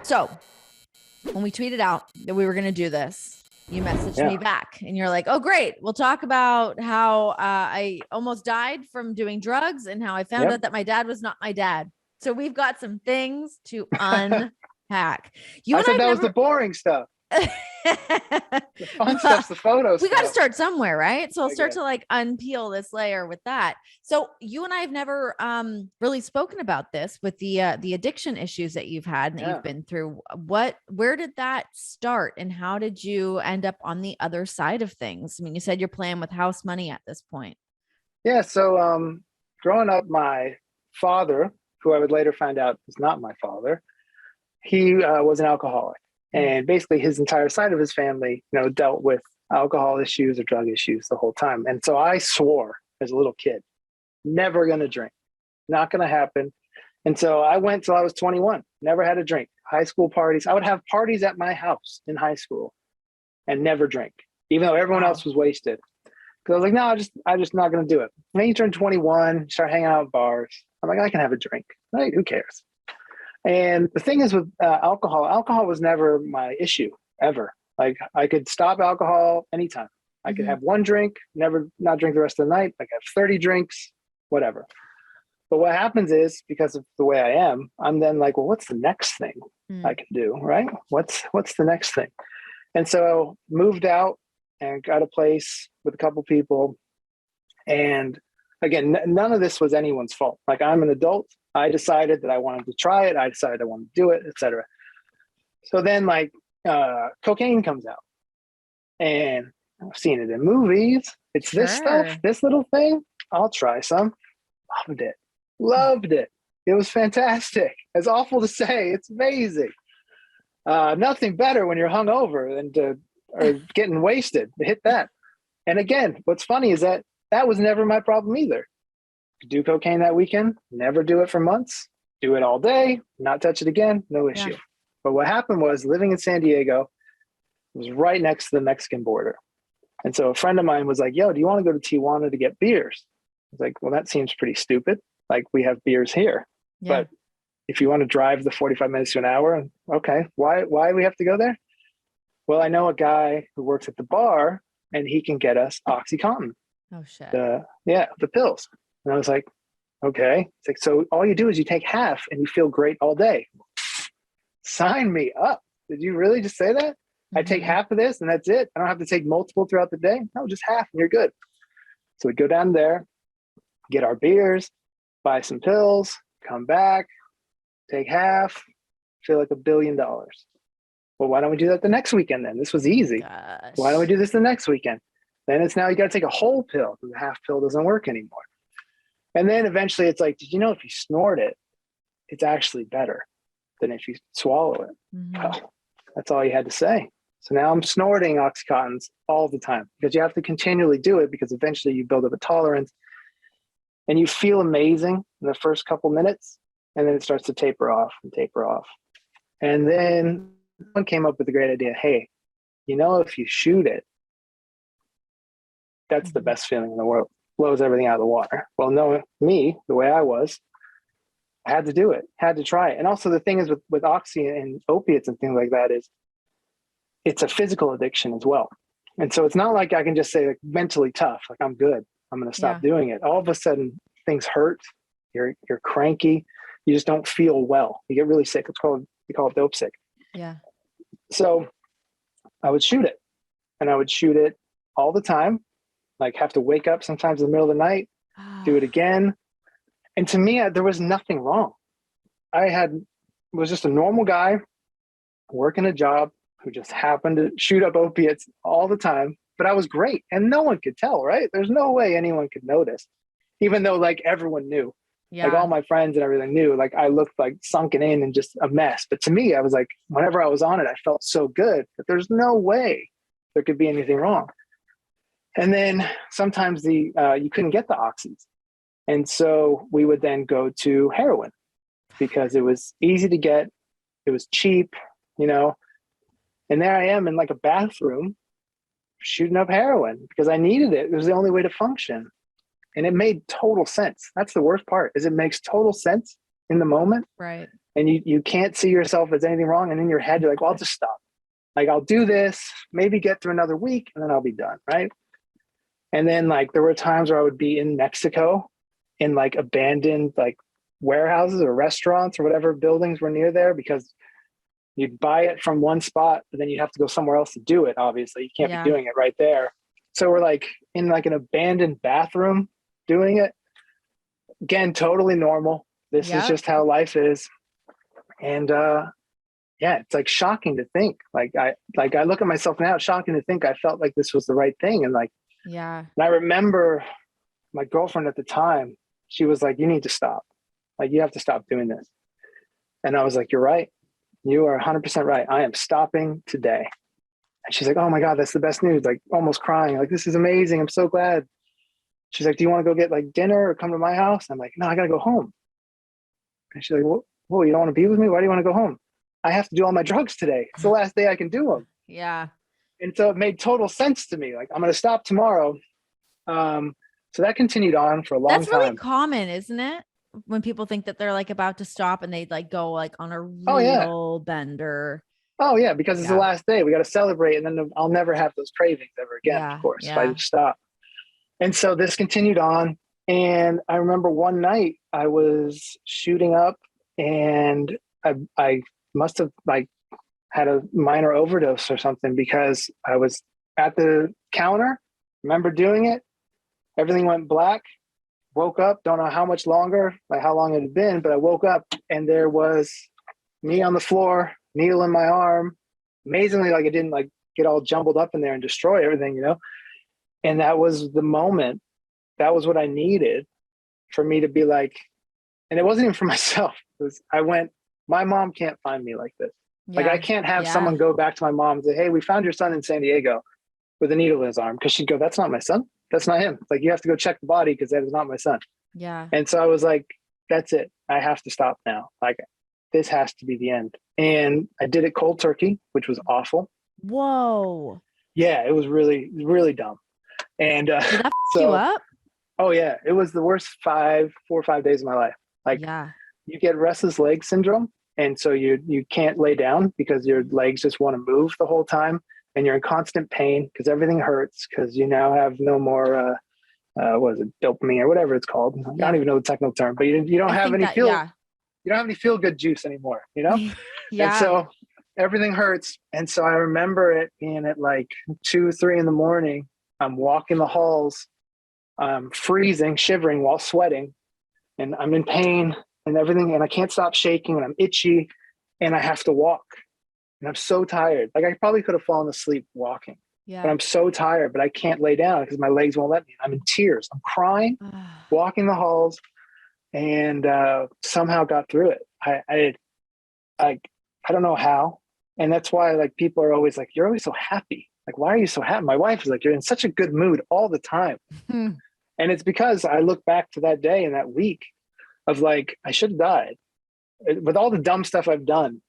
So when we tweeted out that we were going to do this, you messaged me back and you're like, oh, great. We'll talk about how I almost died from doing drugs and how I found out that my dad was not my dad. So we've got some things to unpack. I said that was the boring stuff. The fun stuff's the photos. We got to start somewhere, right? So I'll start to like unpeel this layer with that. So you and I have never really spoken about this with the addiction issues that you've had and that you've been through. Where did that start and how did you end up on the other side of things? I mean, you said you're playing with house money at this point. Yeah. So growing up, my father, who I would later find out was not my father, he was an alcoholic. And basically his entire side of his family, dealt with alcohol issues or drug issues the whole time. And so I swore as a little kid, never going to drink, not going to happen. And so I went till I was 21, never had a drink. High school parties. I would have parties at my house in high school and never drink, even though everyone else was wasted. Because I was like, no, I'm just not going to do it. And then you turn 21, start hanging out at bars. I'm like, I can have a drink. Right? Who cares? And the thing is with alcohol was never my issue ever. Like I could stop alcohol anytime. I could have one drink, not drink the rest of the night. I could have 30 drinks, whatever. But what happens is because of the way I am, I'm then like, well, what's the next thing I can do? Right? What's the next thing? And so moved out and got a place with a couple people. And again, none of this was anyone's fault. Like I'm an adult. I decided that I wanted to try it. I decided I wanted to do it, etc. So then cocaine comes out and I've seen it in movies. It's this stuff, this little thing. I'll try some. Loved it. It was fantastic. It's awful to say. It's amazing. Nothing better when you're hungover than or getting wasted to hit that. And again, what's funny is that was never my problem either. Do cocaine that weekend, never do it for months, do it all day, not touch it again, no issue. Yeah. But what happened was living in San Diego, it was right next to the Mexican border. And so a friend of mine was like, yo, do you want to go to Tijuana to get beers? I was like, well, that seems pretty stupid. Like we have beers here. Yeah. But if you want to drive the 45 minutes to an hour, okay, why do we have to go there? Well, I know a guy who works at the bar and he can get us OxyContin. Oh shit. The pills. And I was like, okay. It's like, so all you do is you take half and you feel great all day. Sign me up. Did you really just say that? I take half of this and that's it. I don't have to take multiple throughout the day. No, just half and you're good. So we'd go down there, get our beers, buy some pills, come back, take half, feel like $1 billion. Well, why don't we do that the next weekend then? This was easy. Gosh. Why don't we do this the next weekend? Then it's now you got to take a whole pill because the half pill doesn't work anymore. And then eventually it's like, did you know if you snort it, it's actually better than if you swallow it? Well, that's all you had to say. So now I'm snorting OxyContins all the time because you have to continually do it because eventually you build up a tolerance and you feel amazing in the first couple minutes and then it starts to taper off and taper off. And then someone came up with a great idea. Hey, if you shoot it, that's the best feeling in the world. Blows everything out of the water. Well, knowing me, the way I was, I had to do it, had to try it. And also the thing is with oxy and opiates and things like that is it's a physical addiction as well. And so it's not like I can just say like mentally tough, like I'm good, I'm going to stop doing it. All of a sudden things hurt. You're cranky. You just don't feel well. You get really sick. We call it dope sick. Yeah. So I would shoot it and I would shoot it all the time. Like have to wake up sometimes in the middle of the night, do it again. And to me, there was nothing wrong. Was just a normal guy working a job who just happened to shoot up opiates all the time, but I was great. And no one could tell, right? There's no way anyone could notice, even though like everyone knew, like all my friends and everything knew, like I looked like sunken in and just a mess. But to me, I was like, whenever I was on it, I felt so good that there's no way there could be anything wrong. And then sometimes you couldn't get the oxys. And so we would then go to heroin because it was easy to get. It was cheap, and there I am in like a bathroom shooting up heroin because I needed it. It was the only way to function. And it made total sense. That's the worst part is it makes total sense in the moment. Right. and you can't see yourself as anything wrong. And in your head, you're like, well, I'll just stop. Like, I'll do this, maybe get through another week, and then I'll be done. Right. And then like there were times where I would be in Mexico in like abandoned like warehouses or restaurants or whatever buildings were near there, because you'd buy it from one spot, but then you'd have to go somewhere else to do it. Obviously, you can't be doing it right there. So we're like in like an abandoned bathroom doing it. Again, totally normal. This is just how life is. And yeah, it's like shocking to think. Like I look at myself now, it's shocking to think I felt like this was the right thing. And like, and I remember my girlfriend at the time, she was like, you need to stop. Like, you have to stop doing this. And I was like, you're right. You are 100% right. I am stopping today. And she's like, oh my God, that's the best news. Like, almost crying. Like, this is amazing. I'm so glad. She's like, do you want to go get like dinner or come to my house? I'm like, no, I got to go home. And she's like, whoa, you don't want to be with me? Why do you want to go home? I have to do all my drugs today. It's the last day I can do them. Yeah. And so it made total sense to me. Like, I'm going to stop tomorrow. So that continued on for a long time. That's really common, isn't it? When people think that they're like about to stop and they like go like on a real bender. Oh yeah, because it's the last day. We got to celebrate, and then I'll never have those cravings ever again, of course, if I just stop. And so this continued on. And I remember one night I was shooting up, and I must have like had a minor overdose or something, because I was at the counter, remember doing it. Everything went black. Woke up, don't know how much longer, like how long it had been, but I woke up and there was me on the floor, needle in my arm. Amazingly, like it didn't like get all jumbled up in there and destroy everything, you know? And that was the moment. That was what I needed for me to be like, and it wasn't even for myself. It was, my mom can't find me like this. Like I can't have someone go back to my mom and say, hey, we found your son in San Diego with a needle in his arm. Cause she'd go, that's not my son. That's not him. It's like, you have to go check the body because that is not my son. Yeah. And so I was like, that's it. I have to stop now. Like, this has to be the end. And I did it cold turkey, which was awful. Whoa. Yeah, it was really, really dumb. And did that f you up? Oh yeah, it was the worst 4 or 5 days of my life. Like, you get restless leg syndrome, and so you can't lay down because your legs just want to move the whole time. And you're in constant pain because everything hurts, because you now have no more, what is it, dopamine or whatever it's called. I don't even know the technical term, but you don't have any you don't have any feel good juice anymore, you know? And so everything hurts. And so I remember it being at like 2, 3 in the morning. I'm walking the halls, freezing, shivering while sweating, and I'm in pain and everything. And I can't stop shaking, and I'm itchy, and I have to walk. And I'm so tired. Like, I probably could have fallen asleep walking, but I'm so tired, but I can't lay down because my legs won't let me. I'm in tears. I'm crying, walking the halls, and somehow got through it. I don't know how. And that's why like people are always like, you're always so happy. Like, why are you so happy? My wife is like, you're in such a good mood all the time. And it's because I look back to that day and that week of like, I should have died with all the dumb stuff I've done.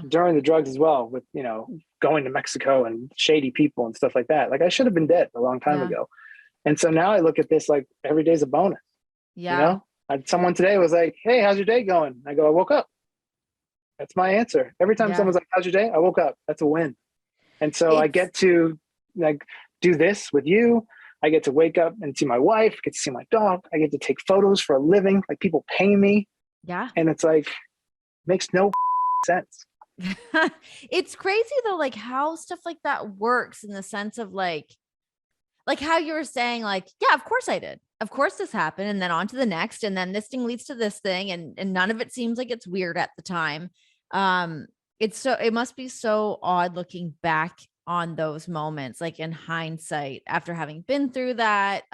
During the drugs as well, with, you know, going to Mexico and shady people and stuff like that. Like, I should have been dead a long time ago. And so now I look at this like every day's a bonus. You know, someone today was like, hey, how's your day going? I go, I woke up. That's my answer. Every time someone's like, how's your day? I woke up. That's a win. And so I get to like do this with you. I get to wake up and see my wife, get to see my dog. I get to take photos for a living. Like, people pay me. And it's like, makes no sense. It's crazy though, like how stuff like that works, in the sense of like how you were saying, like, yeah, of course I did. Of course this happened. And then on to the next. And then this thing leads to this thing. And none of it seems like it's weird at the time. It must be so odd looking back on those moments, like in hindsight, after having been through that,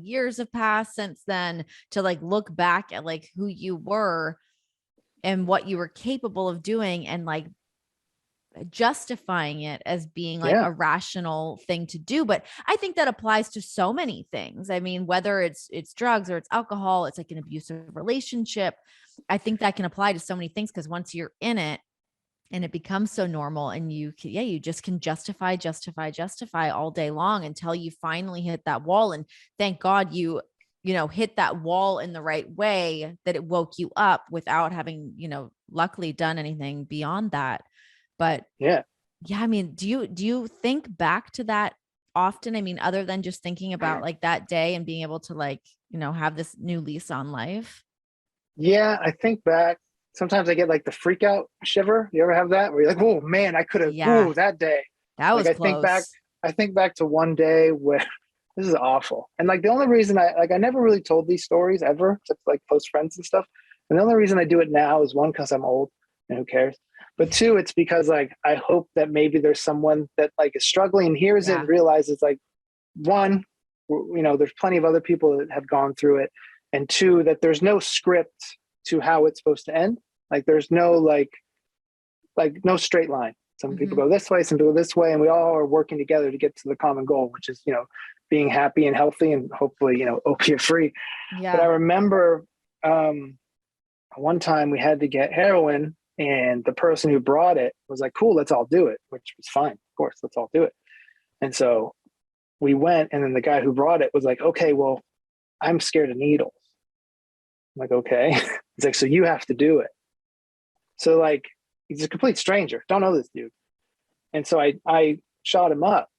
years have passed since then, to like look back at like who you were and what you were capable of doing, and like justifying it as being like a rational thing to do. But I think that applies to so many things. I mean, whether it's drugs or it's alcohol, it's like an abusive relationship. I think that can apply to so many things, because once you're in it and it becomes so normal, and you just can justify all day long until you finally hit that wall. And thank God you know, hit that wall in the right way, that it woke you up without having, you know, luckily done anything beyond that. But yeah. I mean, do you think back to that often? I mean, other than just thinking about like that day and being able to like, have this new lease on life? Yeah, I think back. Sometimes I get like the freak out shiver. You ever have that where you're like, oh man, I could have, Yeah, ooh, that day. that Like was close. I think back to one day where this is awful. And like the only reason I never really told these stories ever to like close friends and stuff. And the only reason I do it now is one, because I'm old and who cares? But two, it's because like I hope that maybe there's someone that like is struggling and hears it Yeah. and realizes like, one, there's plenty of other people that have gone through it. And two, that there's no script to how it's supposed to end. Like there's no no straight line. Some people Mm-hmm. go this way, some people this way, and we all are working together to get to the common goal, which is, being happy and healthy and hopefully, opiate free. But I Yeah. remember one time we had to get heroin, and the person who brought it was like, cool, let's all do it, which was fine. Of course, let's all do it. And so we went, and then the guy who brought it was like, okay, well, I'm scared of needles. I'm like, okay. He's like, so you have to do it. So like, he's a complete stranger. Don't know this dude. And so I shot him up,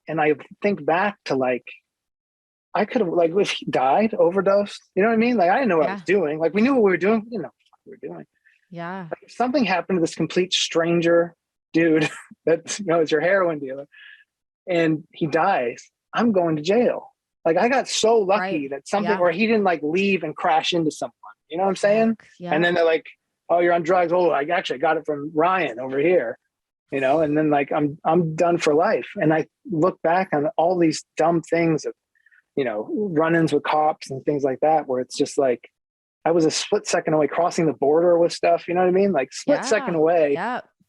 and I think back to like, I could have like, if he died, overdosed, you know what I mean? Like, I didn't know what I was doing. Like, we knew what we were doing. We didn't know what we were doing. Yeah. Like, if something happened to this complete stranger dude that, is your heroin dealer, and he dies, I'm going to jail. Like, I got so lucky that something, or he didn't like leave and crash into someone, you know what I'm saying? Yeah. And then they're like, oh, you're on drugs. Oh, I actually got it from Ryan over here, and then like, I'm done for life. And I look back on all these dumb things of, run-ins with cops and things like that, where it's just like, I was a split second away crossing the border with stuff, you know what I mean? Like split second away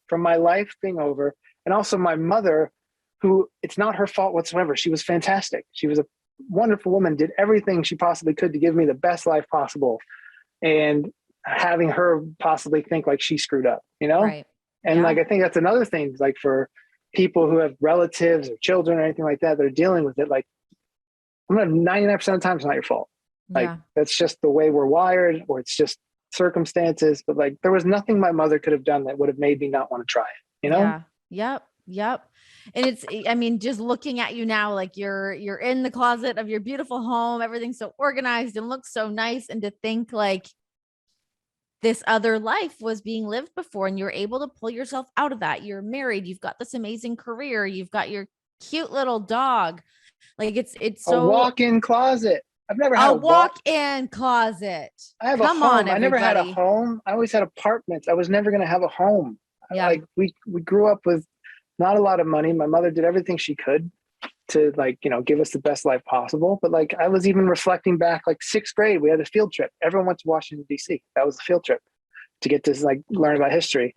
from my life being over. And also my mother, who, it's not her fault whatsoever. She was fantastic. She was a wonderful woman, did everything she possibly could to give me the best life possible. And having her possibly think like she screwed up, Right. And like, I think that's another thing, like for people who have relatives or children or anything like that, they're dealing with it. Like, I'm gonna 99% of the time, it's not your fault. Like, that's just the way we're wired, or it's just circumstances. But like, there was nothing my mother could have done that would have made me not want to try it, Yeah. Yep. And it's, I mean, just looking at you now, like you're in the closet of your beautiful home, everything's so organized and looks so nice. And to think like this other life was being lived before, and you're able to pull yourself out of that. You're married, you've got this amazing career, you've got your cute little dog. Like it's so a walk-in closet. I've never had a walk-in closet. I have Come a home. on, I never had a everybody. home. I always had apartments. I was never going to have a home. Yeah. Like we grew up with not a lot of money. My mother did everything she could to like, give us the best life possible. But like, I was even reflecting back, like sixth grade, we had a field trip. Everyone went to Washington, D.C. That was a field trip to get to like learn about history.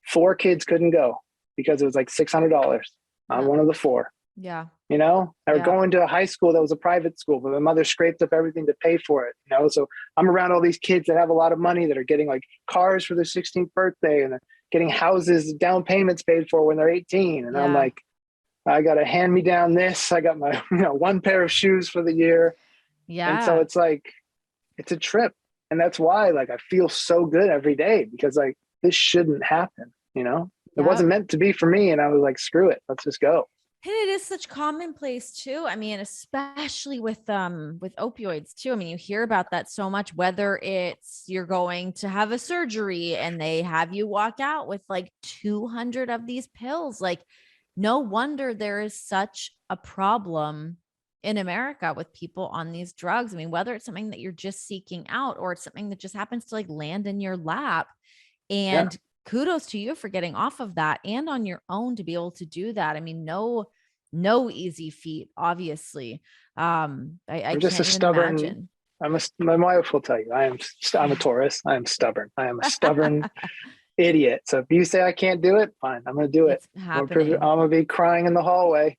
4 kids couldn't go because it was like $600 on one of the 4. Yeah. Or going to a high school that was a private school, but my mother scraped up everything to pay for it, So I'm around all these kids that have a lot of money that are getting like cars for their 16th birthday, and they're getting houses, down payments paid for when they're 18. And I'm like, I got to hand me down this. I got my, one pair of shoes for the year. Yeah. And so it's like, it's a trip. And that's why like, I feel so good every day, because like, this shouldn't happen, It wasn't meant to be for me. And I was like, screw it. Let's just go. And it is such commonplace too. I mean, especially with opioids too. I mean, you hear about that so much, whether it's you're going to have a surgery and they have you walk out with like 200 of these pills. Like, no wonder there is such a problem in America with people on these drugs. I mean, whether it's something that you're just seeking out, or it's something that just happens to like land in your lap. And kudos to you for getting off of that and on your own to be able to do that. I mean, no easy feat, obviously. I'm just can't a stubborn imagine. My wife will tell you, I'm a Taurus. I am stubborn. I am a stubborn idiot. So if you say I can't do it, fine, I'm going to do it. I'm going to be crying in the hallway.